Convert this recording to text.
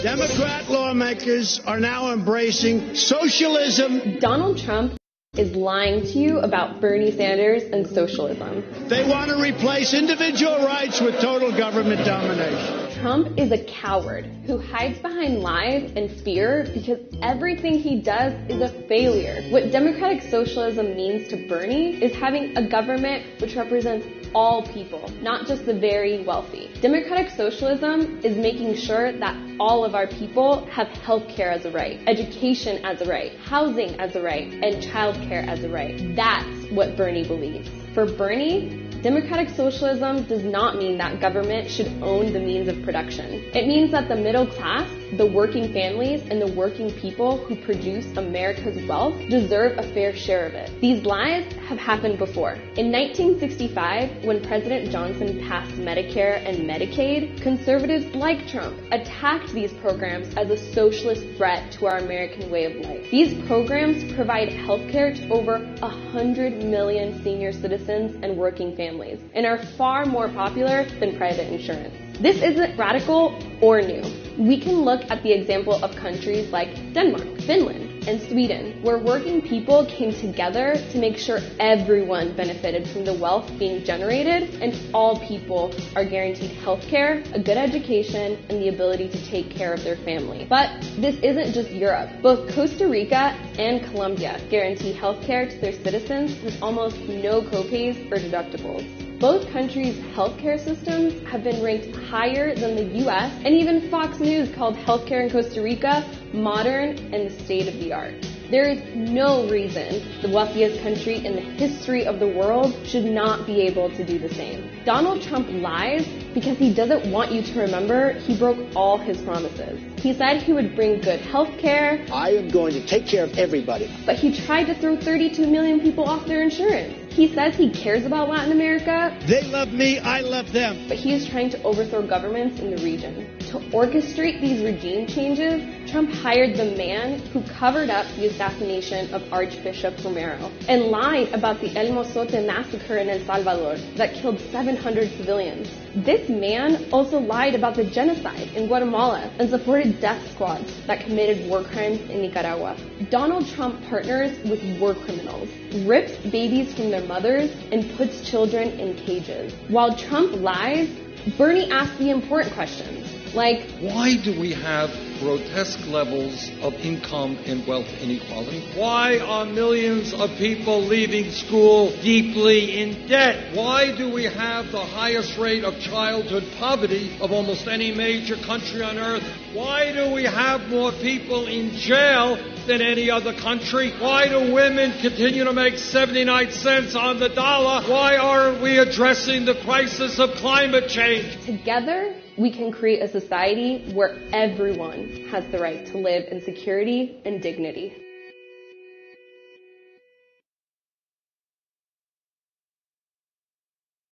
Democrat lawmakers are now embracing socialism. Donald Trump is lying to you about Bernie Sanders and socialism. They want to replace individual rights with total government domination. Trump is a coward who hides behind lies and fear because everything he does is a failure. What democratic socialism means to Bernie is having a government which represents all people, not just the very wealthy. Democratic socialism is making sure that all of our people have health care as a right, education as a right, housing as a right, and childcare as a right. That's what Bernie believes. For Bernie, democratic socialism does not mean that government should own the means of production. It means that the middle class, the working families, and the working people who produce America's wealth deserve a fair share of it. These lies have happened before. In 1965, when President Johnson passed Medicare and Medicaid, conservatives like Trump attacked these programs as a socialist threat to our American way of life. These programs provide health care to over 100 million senior citizens and working families, and are far more popular than private insurance. This isn't radical or new. We can look at the example of countries like Denmark, Finland, and Sweden, where working people came together to make sure everyone benefited from the wealth being generated and all people are guaranteed health care, a good education, and the ability to take care of their family. But this isn't just Europe. Both Costa Rica and Colombia guarantee health care to their citizens with almost no copays or deductibles. Both countries' healthcare systems have been ranked higher than the US, and even Fox News called healthcare in Costa Rica modern and the state of the art. There is no reason the wealthiest country in the history of the world should not be able to do the same. Donald Trump lies because he doesn't want you to remember he broke all his promises. He said he would bring good health care. I am going to take care of everybody. But he tried to throw 32 million people off their insurance. He says he cares about Latin America. They love me, I love them. But he is trying to overthrow governments in the region. To orchestrate these regime changes, Trump hired the man who covered up the assassination of Archbishop Romero and lied about the El Mozote massacre in El Salvador that killed 700 civilians. This man also lied about the genocide in Guatemala and supported death squads that committed war crimes in Nicaragua. Donald Trump partners with war criminals, rips babies from their mothers, and puts children in cages. While Trump lies, Bernie asks the important questions, like, why do we have grotesque levels of income and wealth inequality? Why are millions of people leaving school deeply in debt? Why do we have the highest rate of childhood poverty of almost any major country on earth? Why do we have more people in jail than any other country? Why do women continue to make 79 cents on the dollar? Why aren't we addressing the crisis of climate change? Together, we can create a society where everyone has the right to live in security and dignity.